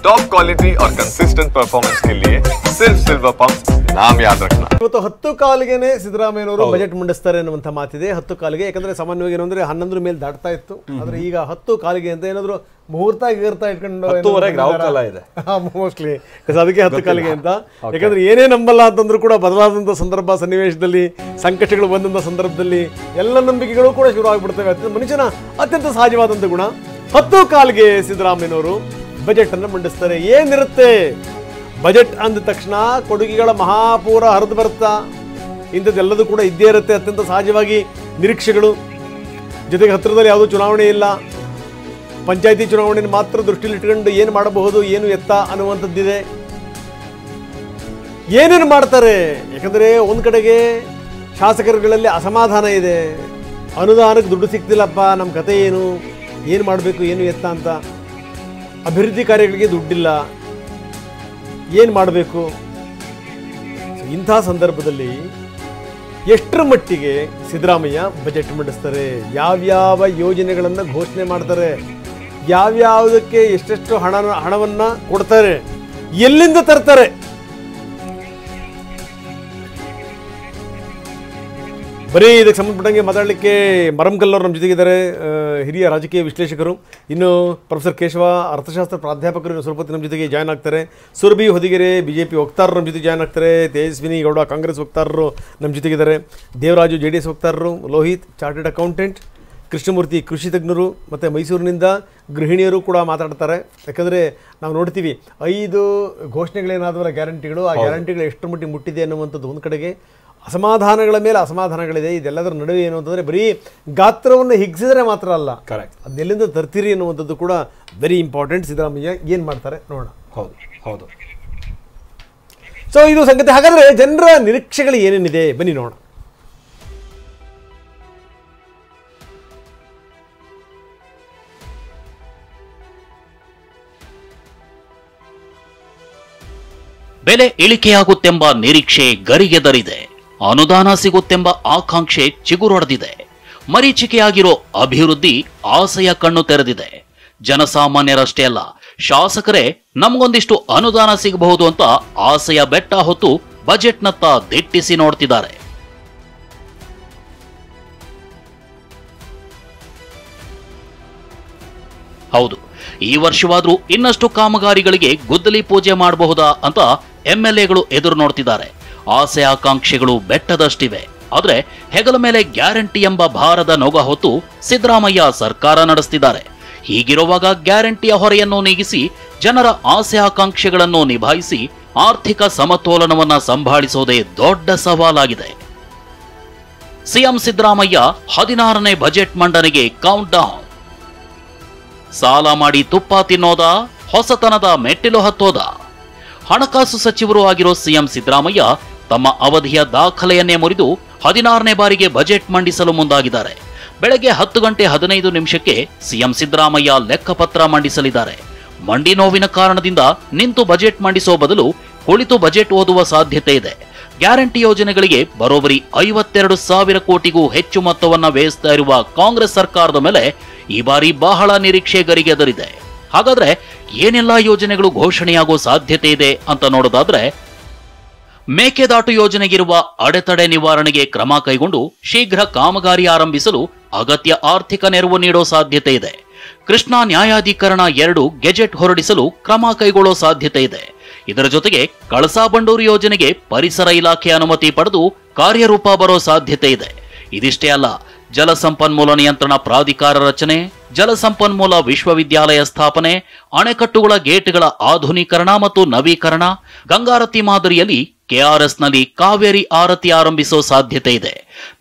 Top quality और consistent performance के लिए सिर्फ सिल्वर पंप नाम याद रखना। ಇವತ್ತು 10 ಕಾಲಿಗೆನೇ ಸಿದ್ದರಾಮಯ್ಯನವರು ಬಜೆಟ್ ಮಂಡಿಸ್ತಾರೆ ಅನ್ನುವಂತ ಮಾತಿದೆ. 10 ಕಾಲಿಗೆ, ಯಾಕಂದ್ರೆ ಸಾಮಾನ್ಯವಾಗಿ ಏನಂದ್ರೆ 11 ಮೇಲೆ ದಾಟ್ತಾ ಇತ್ತು, ಆದ್ರೆ ಈಗ 10 ಕಾಲಿಗೆ ಅಂತ ಏನಾದ್ರು ಮುಹೂರ್ತ ಇಟ್ಕೊಂಡು 10:30 ರಾವ್ ಕಾಲ ಇದೆ ಮೋಸ್ಟ್ಲಿ, ಅದಕ್ಕೆ 10 ಕಾಲಿಗೆ ಅಂತ. ಯಾಕಂದ್ರೆ ಏನೇ ನಂಬಲ್ಲ ಅಂತಂದ್ರೂ ಕೂಡ ಬದಲಾದಂಥ ಸಂದರ್ಭ ಸನ್ನಿವೇಶದಲ್ಲಿ, ಸಂಕಷ್ಟಗಳು ಬಂದಂಥ ಸಂದರ್ಭದಲ್ಲಿ ಎಲ್ಲ ನಂಬಿಕೆಗಳು ಕೂಡ ಶುರು ಆಗಿಬಿಡ್ತವೆ. ಮನುಷ್ಯನ ಅತ್ಯಂತ ಸಹಜವಾದಂಥ ಗುಣ. 10 ಕಾಲಿಗೆ ಸಿದ್ದರಾಮಯ್ಯನವರು ಬಜೆಟ್ ಅನ್ನು ಮಂಡಿಸ್ತಾರೆ. ಏನಿರುತ್ತೆ ಬಜೆಟ್ ಅಂದ ತಕ್ಷಣ? ಕೊಡುಗೆಗಳ ಮಹಾಪೂರ ಹರಿದು ಬರುತ್ತಾ, ಇಂಥದ್ದೆಲ್ಲದೂ ಕೂಡ ಇದ್ದೇ ಇರುತ್ತೆ. ಅತ್ಯಂತ ಸಹಜವಾಗಿ ನಿರೀಕ್ಷೆಗಳು, ಜೊತೆಗೆ ಹತ್ತಿರದಲ್ಲಿ ಯಾವುದೂ ಚುನಾವಣೆ ಇಲ್ಲ, ಪಂಚಾಯತಿ ಚುನಾವಣೆಯನ್ನು ಮಾತ್ರ ದೃಷ್ಟಿಯಲ್ಲಿ ಇಟ್ಕೊಂಡು ಏನು ಮಾಡಬಹುದು, ಏನು ಎತ್ತ ಅನ್ನುವಂಥದ್ದಿದೆ. ಏನೇನು ಮಾಡ್ತಾರೆ? ಯಾಕಂದರೆ ಒಂದು ಕಡೆಗೆ ಶಾಸಕರುಗಳಲ್ಲಿ ಅಸಮಾಧಾನ ಇದೆ. ಅನುದಾನಕ್ಕೆ ದುಡ್ಡು ಸಿಗ್ತಿಲ್ಲಪ್ಪ, ನಮ್ಮ ಕತೆ ಏನು ಮಾಡಬೇಕು, ಏನು ಎತ್ತ ಅಂತ. ಅಭಿವೃದ್ಧಿ ಕಾರ್ಯಗಳಿಗೆ ದುಡ್ಡಿಲ್ಲ, ಏನು ಮಾಡಬೇಕು? ಇಂಥ ಸಂದರ್ಭದಲ್ಲಿ ಎಷ್ಟರ ಮಟ್ಟಿಗೆ ಸಿದ್ದರಾಮಯ್ಯ ಬಜೆಟ್ ಮಂಡಿಸ್ತಾರೆ, ಯಾವ್ಯಾವ ಯೋಜನೆಗಳನ್ನು ಘೋಷಣೆ ಮಾಡ್ತಾರೆ, ಯಾವ್ಯಾವುದಕ್ಕೆ ಎಷ್ಟೆಷ್ಟು ಹಣವನ್ನು ಕೊಡ್ತಾರೆ, ಎಲ್ಲಿಂದ ತರ್ತಾರೆ? ಬರೀ ಇದಕ್ಕೆ ಸಂಬಂಧಪಟ್ಟಂಗೆ ಮಾತಾಡಲಿಕ್ಕೆ ಮರಂಕಲ್ಲವರು ನಮ್ಮ ಜೊತೆಗಿದ್ದಾರೆ, ಹಿರಿಯ ರಾಜಕೀಯ ವಿಶ್ಲೇಷಕರು. ಇನ್ನು ಪ್ರೊಫೆಸರ್ ಕೇಶವ ಅರ್ಥಶಾಸ್ತ್ರ ಪ್ರಾಧ್ಯಾಪಕರು ಸ್ವಲ್ಪ ಹೊತ್ತು ನಮ್ಮ ಜೊತೆಗೆ ಜಾಯ್ನ್ ಆಗ್ತಾರೆ. ಸುರಭಿ ಹೊದಿಗೆರೆ BJP ವಕ್ತಾರರು ನಮ್ಮ ಜೊತೆಗೆ ಜಾಯ್ನ್ ಆಗ್ತಾರೆ. ತೇಜಸ್ವಿನಿ ಗೌಡ ಕಾಂಗ್ರೆಸ್ ವಕ್ತಾರರು ನಮ್ಮ ಜೊತೆಗಿದ್ದಾರೆ. ದೇವರಾಜು JDS ವಕ್ತಾರರು. Lohith chartered accountant. ಕೃಷ್ಣಮೂರ್ತಿ ಕೃಷಿ ತಜ್ಞರು. ಮತ್ತು ಮೈಸೂರಿನಿಂದ ಗೃಹಿಣಿಯರು ಕೂಡ ಮಾತಾಡ್ತಾರೆ. ಯಾಕಂದರೆ ನಾವು ನೋಡ್ತೀವಿ 5 ಘೋಷಣೆಗಳೇನಾದವಲ್ಲ, ಗ್ಯಾರಂಟಿಗಳು, ಆ ಗ್ಯಾರಂಟಿಗಳು ಎಷ್ಟರ ಮಟ್ಟಿಗೆ ಮುಟ್ಟಿದೆ ಅನ್ನುವಂಥದ್ದು ಒಂದು ಕಡೆಗೆ. ಅಸಮಾಧಾನಗಳ ಮೇಲೆ ಅಸಮಾಧಾನಗಳಿದೆ. ಇದೆಲ್ಲದರ ನಡುವೆ ಏನು ಅಂತಂದರೆ ಬರೀ ಗಾತ್ರವನ್ನು ಹಿಗ್ಸಿದ್ರೆ ಮಾತ್ರ ಅಲ್ಲ, ಕರೆಕ್ಟ್, ಅದೆಲ್ಲಿಂದ ತರ್ತೀರಿ ಅನ್ನುವಂಥದ್ದು ಕೂಡ ವೆರಿ ಇಂಪಾರ್ಟೆಂಟ್. ಸಿದ್ದರಾಮಯ್ಯ ಏನು ಮಾಡ್ತಾರೆ ನೋಡೋಣ. ಹೌದು. ಸೊ ಇದು ಸಂಗತಿ. ಹಾಗಾದರೆ ಜನರ ನಿರೀಕ್ಷೆಗಳು ಏನೇನಿದೆ ಬನ್ನಿ ನೋಡೋಣ. ಬೆಲೆ ಇಳಿಕೆಯಾಗುತ್ತೆಂಬ ನಿರೀಕ್ಷೆ ಗರಿಗೆದರಿದೆ. ಅನುದಾನ ಸಿಗುತ್ತೆಂಬ ಆಕಾಂಕ್ಷೆ ಚಿಗುರೊಡೆದಿದೆ. ಮರೀಚಿಕೆಯಾಗಿರೋ ಅಭಿವೃದ್ಧಿ ಆಸೆಯ ಕಣ್ಣು ತೆರೆದಿದೆ. ಜನಸಾಮಾನ್ಯರಷ್ಟೇ ಅಲ್ಲ, ಶಾಸಕರೇ ನಮಗೊಂದಿಷ್ಟು ಅನುದಾನ ಸಿಗಬಹುದು ಅಂತ ಆಸೆಯ ಬೆಟ್ಟ ಹೊತ್ತು ಬಜೆಟ್ನತ್ತ ದಿಟ್ಟಿಸಿ ನೋಡ್ತಿದ್ದಾರೆ. ಹೌದು, ಈ ವರ್ಷವಾದ್ರೂ ಇನ್ನಷ್ಟು ಕಾಮಗಾರಿಗಳಿಗೆ ಗುದ್ದಲಿ ಪೂಜೆ ಮಾಡಬಹುದಾ ಅಂತ MLAಗಳು ಎದುರು ನೋಡ್ತಿದ್ದಾರೆ. ಆಸೆ ಆಕಾಂಕ್ಷೆಗಳು ಬೆಟ್ಟದಷ್ಟಿವೆ. ಆದ್ರೆ ಹೆಗಲ ಮೇಲೆ ಗ್ಯಾರಂಟಿ ಎಂಬ ಭಾರದ ನೊಗ ಹೊತ್ತು ಸಿದ್ದರಾಮಯ್ಯ ಸರ್ಕಾರ ನಡೆಸ್ತಿದ್ದಾರೆ. ಹೀಗಿರುವಾಗ ಗ್ಯಾರಂಟಿಯ ಹೊರೆಯನ್ನು ನೀಗಿಸಿ ಜನರ ಆಸೆ ಆಕಾಂಕ್ಷೆಗಳನ್ನು ನಿಭಾಯಿಸಿ ಆರ್ಥಿಕ ಸಮತೋಲನವನ್ನ ಸಂಭಾಳಿಸೋದೇ ದೊಡ್ಡ ಸವಾಲಾಗಿದೆ. ಸಿಎಂ ಸಿದ್ದರಾಮಯ್ಯ 16ನೇ ಬಜೆಟ್ ಮಂಡನೆಗೆ ಕೌಂಟ್ ಡೌನ್. ಸಾಲ ಮಾಡಿ ತುಪ್ಪ ತಿನ್ನೋದಾ, ಹೊಸತನದ ಮೆಟ್ಟಿಲು ಹತ್ತೋದ? ಹಣಕಾಸು ಸಚಿವರು ಆಗಿರೋ ಸಿಎಂ ಸಿದ್ದರಾಮಯ್ಯ ತಮ್ಮ ಅವಧಿಯ ದಾಖಲೆಯನ್ನೇ ಮುರಿದು 16ನೇ ಬಾರಿಗೆ ಬಜೆಟ್ ಮಂಡಿಸಲು ಮುಂದಾಗಿದ್ದಾರೆ. ಬೆಳಗ್ಗೆ 10:15 ಸಿಎಂ ಸಿದ್ದರಾಮಯ್ಯ ಲೆಕ್ಕಪತ್ರ ಮಂಡಿಸಲಿದ್ದಾರೆ. ಮಂಡಿ ನೋವಿನ ಕಾರಣದಿಂದ ನಿಂತು ಬಜೆಟ್ ಮಂಡಿಸೋ ಬದಲು ಕುಳಿತು ಬಜೆಟ್ ಓದುವ ಸಾಧ್ಯತೆ ಇದೆ. ಗ್ಯಾರಂಟಿ ಯೋಜನೆಗಳಿಗೆ ಬರೋಬ್ಬರಿ 52,000 ಕೋಟಿಗೂ ಹೆಚ್ಚು ಮೊತ್ತವನ್ನ ವ್ಯಯಿಸ್ತಾ ಇರುವ ಕಾಂಗ್ರೆಸ್ ಸರ್ಕಾರದ ಮೇಲೆ ಈ ಬಾರಿ ಬಹಳ ನಿರೀಕ್ಷೆ ಗರಿಗೆದರಿದೆ. ಹಾಗಾದ್ರೆ ಏನೆಲ್ಲ ಯೋಜನೆಗಳು ಘೋಷಣೆಯಾಗೋ ಸಾಧ್ಯತೆ ಇದೆ ಅಂತ ನೋಡೋದಾದ್ರೆ, ಮೇಕೆದಾಟು ಯೋಜನೆಗಿರುವ ಅಡೆತಡೆ ನಿವಾರಣೆಗೆ ಕ್ರಮ ಕೈಗೊಂಡು ಶೀಘ್ರ ಕಾಮಗಾರಿ ಆರಂಭಿಸಲು ಅಗತ್ಯ ಆರ್ಥಿಕ ನೆರವು ನೀಡೋ ಸಾಧ್ಯತೆ ಇದೆ. ಕೃಷ್ಣಾ ನ್ಯಾಯಾಧೀಕರಣ 2 ಗೆಜೆಟ್ ಹೊರಡಿಸಲು ಕ್ರಮ ಕೈಗೊಳ್ಳೋ ಸಾಧ್ಯತೆ ಇದೆ. ಇದರ ಜೊತೆಗೆ ಕಳಸಾ ಬಂಡೂರು ಯೋಜನೆಗೆ ಪರಿಸರ ಇಲಾಖೆ ಅನುಮತಿ ಪಡೆದು ಕಾರ್ಯರೂಪ ಬರೋ ಸಾಧ್ಯತೆ ಇದೆ. ಇದಿಷ್ಟೇ ಅಲ್ಲ, ಜಲಸಂಪನ್ಮೂಲ ನಿಯಂತ್ರಣ ಪ್ರಾಧಿಕಾರ ರಚನೆ, ಜಲಸಂಪನ್ಮೂಲ ವಿಶ್ವವಿದ್ಯಾಲಯ ಸ್ಥಾಪನೆ, ಅಣೆಕಟ್ಟುಗಳ ಗೇಟ್ಗಳ ಆಧುನೀಕರಣ ಮತ್ತು ನವೀಕರಣ, ಗಂಗಾರತಿ ಮಾದರಿಯಲ್ಲಿ ಕೆಆರ್ಎಸ್ನಲ್ಲಿ ಕಾವೇರಿ ಆರತಿ ಆರಂಭಿಸೋ ಸಾಧ್ಯತೆ ಇದೆ.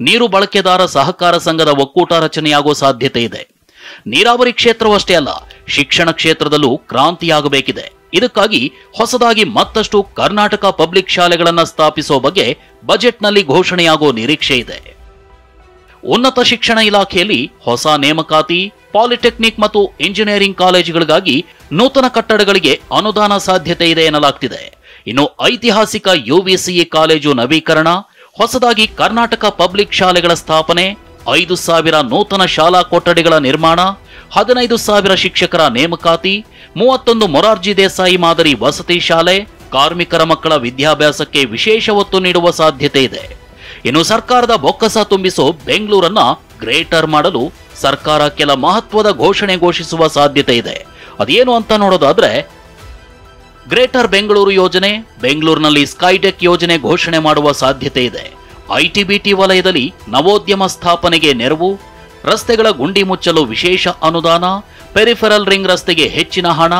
ನೀರು ಬಳಕೆದಾರ ಸಹಕಾರ ಸಂಘದ ಒಕ್ಕೂಟ ರಚನೆಯಾಗೋ ಸಾಧ್ಯತೆ ಇದೆ. ನೀರಾವರಿ ಕ್ಷೇತ್ರವಷ್ಟೇ ಅಲ್ಲ, ಶಿಕ್ಷಣ ಕ್ಷೇತ್ರದಲ್ಲೂ ಕ್ರಾಂತಿಯಾಗಬೇಕಿದೆ. ಇದಕ್ಕಾಗಿ ಹೊಸದಾಗಿ ಮತ್ತಷ್ಟು ಕರ್ನಾಟಕ ಪಬ್ಲಿಕ್ ಶಾಲೆಗಳನ್ನು ಸ್ಥಾಪಿಸೋ ಬಗ್ಗೆ ಬಜೆಟ್ನಲ್ಲಿ ಘೋಷಣೆಯಾಗೋ ನಿರೀಕ್ಷೆ ಇದೆ. ಉನ್ನತ ಶಿಕ್ಷಣ ಇಲಾಖೆಯಲ್ಲಿ ಹೊಸ ನೇಮಕಾತಿ, ಪಾಲಿಟೆಕ್ನಿಕ್ ಮತ್ತು ಇಂಜಿನಿಯರಿಂಗ್ ಕಾಲೇಜುಗಳಿಗಾಗಿ ನೂತನ ಕಟ್ಟಡಗಳಿಗೆ ಅನುದಾನ ಸಾಧ್ಯತೆ ಇದೆ ಎನ್ನಲಾಗ್ತಿದೆ. ಇನ್ನು ಐತಿಹಾಸಿಕ UVCE ಕಾಲೇಜು ನವೀಕರಣ, ಹೊಸದಾಗಿ ಕರ್ನಾಟಕ ಪಬ್ಲಿಕ್ ಶಾಲೆಗಳ ಸ್ಥಾಪನೆ, 5,000 ನೂತನ ಶಾಲಾ ಕೊಠಡಿಗಳ ನಿರ್ಮಾಣ, 15,000 ಶಿಕ್ಷಕರ ನೇಮಕಾತಿ, 31 ಮೊರಾರ್ಜಿ ದೇಸಾಯಿ ಮಾದರಿ ವಸತಿ ಶಾಲೆ, ಕಾರ್ಮಿಕರ ಮಕ್ಕಳ ವಿದ್ಯಾಭ್ಯಾಸಕ್ಕೆ ವಿಶೇಷ ಒತ್ತು ನೀಡುವ ಸಾಧ್ಯತೆ ಇದೆ. ಇನ್ನು ಸರ್ಕಾರದ ಬೊಕ್ಕಸ ತುಂಬಿಸೋ ಬೆಂಗಳೂರನ್ನ ಗ್ರೇಟರ್ ಮಾಡಲು ಸರ್ಕಾರ ಕೆಲ ಮಹತ್ವದ ಘೋಷಿಸುವ ಸಾಧ್ಯತೆ ಇದೆ. ಅದೇನು ಅಂತ ನೋಡೋದಾದ್ರೆ, ಗ್ರೇಟರ್ ಬೆಂಗಳೂರು ಯೋಜನೆ, ಬೆಂಗಳೂರಿನಲ್ಲಿ ಸ್ಕೈಟೆಕ್ ಯೋಜನೆ ಘೋಷಣೆ ಮಾಡುವ ಸಾಧ್ಯತೆ ಇದೆ. ಐಟಿ-ಬಿಟಿ ವಲಯದಲ್ಲಿ ನವೋದ್ಯಮ ಸ್ಥಾಪನೆಗೆ ನೆರವು, ರಸ್ತೆಗಳ ಗುಂಡಿ ಮುಚ್ಚಲು ವಿಶೇಷ ಅನುದಾನ, ಪೆರಿಫೆರಲ್ ರಿಂಗ್ ರಸ್ತೆಗೆ ಹೆಚ್ಚಿನ ಹಣ,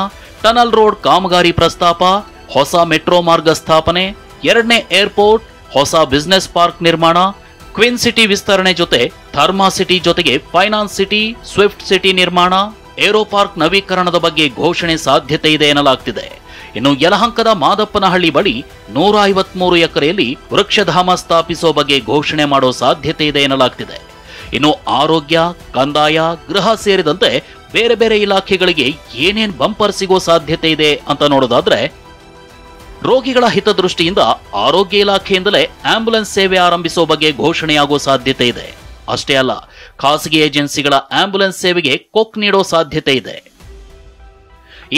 ಟನಲ್ ರೋಡ್ ಕಾಮಗಾರಿ ಪ್ರಸ್ತಾಪ, ಹೊಸ ಮೆಟ್ರೋ ಮಾರ್ಗ ಸ್ಥಾಪನೆ, 2ನೇ ಏರ್ಪೋರ್ಟ್, ಹೊಸ ಬಿಸಿನೆಸ್ ಪಾರ್ಕ್ ನಿರ್ಮಾಣ, ಕ್ವಿನ್ ಸಿಟಿ ವಿಸ್ತರಣೆ ಜೊತೆ ಥರ್ಮಾ ಸಿಟಿ ಜೊತೆಗೆ ಫೈನಾನ್ಸ್ ಸಿಟಿ, ಸ್ವಿಫ್ಟ್ ಸಿಟಿ ನಿರ್ಮಾಣ, ಏರೋ ಪಾರ್ಕ್ ನವೀಕರಣದ ಬಗ್ಗೆ ಘೋಷಣೆ ಸಾಧ್ಯತೆ ಇದೆ ಎನ್ನಲಾಗ್ತಿದೆ. ಇನ್ನು ಯಲಹಂಕದ ಮಾದಪ್ಪನಹಳ್ಳಿ ಬಳಿ 153 ಎಕರೆಯಲ್ಲಿ ವೃಕ್ಷಧಾಮ ಸ್ಥಾಪಿಸೋ ಬಗ್ಗೆ ಘೋಷಣೆ ಮಾಡೋ ಸಾಧ್ಯತೆ ಇದೆ ಎನ್ನಲಾಗ್ತಿದೆ. ಇನ್ನು ಆರೋಗ್ಯ, ಕಂದಾಯ, ಗೃಹ ಸೇರಿದಂತೆ ಬೇರೆ ಬೇರೆ ಇಲಾಖೆಗಳಿಗೆ ಏನೇನ್ ಬಂಪರ್ ಸಿಗೋ ಸಾಧ್ಯತೆ ಇದೆ ಅಂತ ನೋಡೋದಾದ್ರೆ, ರೋಗಿಗಳ ಹಿತದೃಷ್ಟಿಯಿಂದ ಆರೋಗ್ಯ ಇಲಾಖೆಯಿಂದಲೇ ಆಂಬ್ಯುಲೆನ್ಸ್ ಸೇವೆ ಆರಂಭಿಸೋ ಬಗ್ಗೆ ಘೋಷಣೆಯಾಗೋ ಸಾಧ್ಯತೆ ಇದೆ. ಅಷ್ಟೇ ಅಲ್ಲ, ಖಾಸಗಿ ಏಜೆನ್ಸಿಗಳ ಆಂಬ್ಯುಲೆನ್ಸ್ ಸೇವೆಗೆ ಕೊಕ್ ನೀಡೋ ಸಾಧ್ಯತೆ ಇದೆ.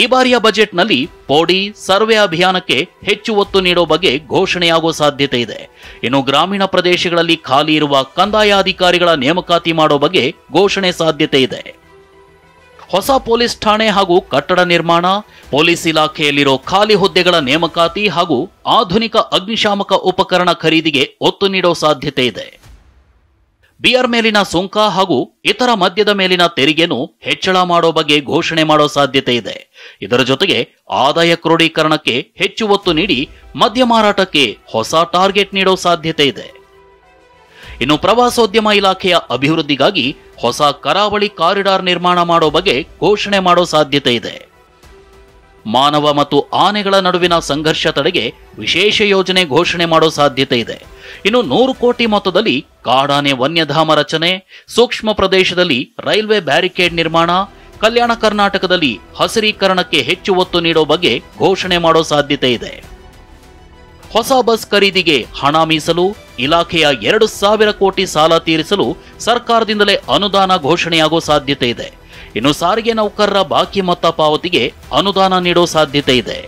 ಈ ಬಾರಿಯ ಬಜೆಟ್ನಲ್ಲಿ ಪೋಡಿ ಸರ್ವೆ ಅಭಿಯಾನಕ್ಕೆ ಹೆಚ್ಚು ಒತ್ತು ನೀಡೋ ಬಗ್ಗೆ ಘೋಷಣೆಯಾಗೋ ಸಾಧ್ಯತೆ ಇದೆ. ಇನ್ನು ಗ್ರಾಮೀಣ ಪ್ರದೇಶಗಳಲ್ಲಿ ಖಾಲಿ ಇರುವ ಕಂದಾಯ ಅಧಿಕಾರಿಗಳ ನೇಮಕಾತಿ ಮಾಡೋ ಬಗ್ಗೆ ಘೋಷಣೆ ಸಾಧ್ಯತೆ ಇದೆ. ಹೊಸ ಪೊಲೀಸ್ ಠಾಣೆ ಹಾಗೂ ಕಟ್ಟಡ ನಿರ್ಮಾಣ, ಪೊಲೀಸ್ ಇಲಾಖೆಯಲ್ಲಿರೋ ಖಾಲಿ ಹುದ್ದೆಗಳ ನೇಮಕಾತಿ ಹಾಗೂ ಆಧುನಿಕ ಅಗ್ನಿಶಾಮಕ ಉಪಕರಣ ಖರೀದಿಗೆ ಒತ್ತು ನೀಡೋ ಸಾಧ್ಯತೆ ಇದೆ. ಬಿಯರ್ ಮೇಲಿನ ಸುಂಕ ಹಾಗೂ ಇತರ ಮದ್ಯದ ಮೇಲಿನ ತೆರಿಗೆಯನ್ನು ಹೆಚ್ಚಳ ಮಾಡೋ ಬಗ್ಗೆ ಘೋಷಣೆ ಮಾಡೋ ಸಾಧ್ಯತೆ ಇದೆ. ಇದರ ಜೊತೆಗೆ ಆದಾಯ ಕ್ರೋಢೀಕರಣಕ್ಕೆ ಹೆಚ್ಚು ಒತ್ತು ನೀಡಿ ಮದ್ಯ ಮಾರಾಟಕ್ಕೆ ಹೊಸ ಟಾರ್ಗೆಟ್ ನೀಡೋ ಸಾಧ್ಯತೆ ಇದೆ. ಇನ್ನು ಪ್ರವಾಸೋದ್ಯಮ ಇಲಾಖೆಯ ಅಭಿವೃದ್ಧಿಗಾಗಿ ಹೊಸ ಕರಾವಳಿ ಕಾರಿಡಾರ್ ನಿರ್ಮಾಣ ಮಾಡೋ ಬಗ್ಗೆ ಘೋಷಣೆ ಮಾಡೋ ಸಾಧ್ಯತೆ ಇದೆ. ಮಾನವ ಮತ್ತು ಆನೆಗಳ ನಡುವಿನ ಸಂಘರ್ಷ ತಡೆಗೆ ವಿಶೇಷ ಯೋಜನೆ ಘೋಷಣೆ ಮಾಡೋ ಸಾಧ್ಯತೆ ಇದೆ. ಇನ್ನು 100 ಕೋಟಿ ಮೊತ್ತದಲ್ಲಿ ಕಾಡಾನೆ ವನ್ಯಧಾಮ ರಚನೆ, ಸೂಕ್ಷ್ಮ ಪ್ರದೇಶದಲ್ಲಿ ರೈಲ್ವೆ ಬ್ಯಾರಿಕೇಡ್ ನಿರ್ಮಾಣ, ಕಲ್ಯಾಣ ಕರ್ನಾಟಕದಲ್ಲಿ ಹಸಿರೀಕರಣಕ್ಕೆ ಹೆಚ್ಚು ಒತ್ತು ನೀಡೋ ಬಗ್ಗೆ ಘೋಷಣೆ ಮಾಡೋ ಸಾಧ್ಯತೆ ಇದೆ. ಹೊಸ ಬಸ್ ಖರೀದಿಗೆ ಹಣ ಮೀಸಲು, ಇಲಾಖೆಯ 2,000 ಕೋಟಿ ಸಾಲ ತೀರಿಸಲು ಸರ್ಕಾರದಿಂದಲೇ ಅನುದಾನ ಘೋಷಣೆಯಾಗೋ ಸಾಧ್ಯತೆ ಇದೆ. ಇನ್ನು ಸಾರಿಗೆ ನೌಕರರ ಬಾಕಿ ಮೊತ್ತ ಪಾವತಿಗೆ ಅನುದಾನ ನೀಡೋ ಸಾಧ್ಯತೆ ಇದೆ.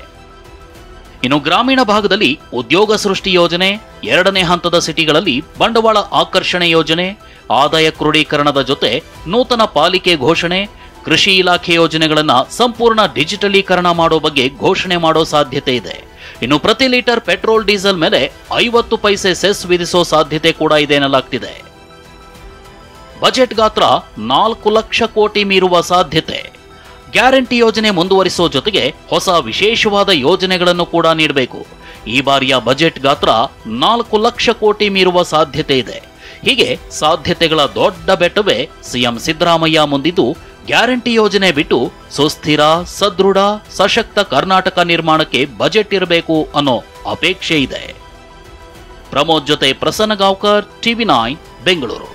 ಇನ್ನು ಗ್ರಾಮೀಣ ಭಾಗದಲ್ಲಿ ಉದ್ಯೋಗ ಸೃಷ್ಟಿ ಯೋಜನೆ, 2ನೇ ಹಂತದ ಸಿಟಿಗಳಲ್ಲಿ ಬಂಡವಾಳ ಆಕರ್ಷಣೆ ಯೋಜನೆ, ಆದಾಯ ಕ್ರೋಢೀಕರಣದ ಜೊತೆ ನೂತನ ಪಾಲಿಕೆ ಘೋಷಣೆ, ಕೃಷಿ ಇಲಾಖೆ ಯೋಜನೆಗಳನ್ನ ಸಂಪೂರ್ಣ ಡಿಜಿಟಲೀಕರಣ ಮಾಡೋ ಬಗ್ಗೆ ಘೋಷಣೆ ಮಾಡೋ ಸಾಧ್ಯತೆ ಇದೆ. ಇನ್ನು ಪ್ರತಿ ಲೀಟರ್ ಪೆಟ್ರೋಲ್ ಡೀಸೆಲ್ ಮೇಲೆ 50 ಪೈಸೆ ಸೆಸ್ ವಿಧಿಸೋ ಸಾಧ್ಯತೆ ಕೂಡ ಇದೆ ಎನ್ನಲಾಗ್ತಿದೆ. ಬಜೆಟ್ ಗಾತ್ರ 4 ಲಕ್ಷ ಕೋಟಿ ಮೀರುವ ಸಾಧ್ಯತೆ. ಗ್ಯಾರಂಟಿ ಯೋಜನೆ ಮುಂದುವರಿಸೋ ಜೊತೆಗೆ ಹೊಸ ವಿಶೇಷವಾದ ಯೋಜನೆಗಳನ್ನು ಕೂಡ ನೀಡಬೇಕು. ಈ ಬಾರಿಯ ಬಜೆಟ್ ಗಾತ್ರ 4 ಲಕ್ಷ ಕೋಟಿ ಮೀರುವ ಸಾಧ್ಯತೆ ಇದೆ. ಹೀಗೆ ಸಾಧ್ಯತೆಗಳ ದೊಡ್ಡ ಬೆಟ್ಟವೇ ಸಿಎಂ ಸಿದ್ದರಾಮಯ್ಯ ಮುಂದಿದ್ದು, ಗ್ಯಾರಂಟಿ ಯೋಜನೆ ಬಿಟ್ಟು ಸುಸ್ಥಿರ, ಸದೃಢ, ಸಶಕ್ತ ಕರ್ನಾಟಕ ನಿರ್ಮಾಣಕ್ಕೆ ಬಜೆಟ್ ಇರಬೇಕು ಅನ್ನೋ ಅಪೇಕ್ಷೆ ಇದೆ. ಪ್ರಮೋದ್ ಜೊತೆ ಪ್ರಸನ್ನ ಗಾಂವ್ಕರ್, TV9 ಬೆಂಗಳೂರು.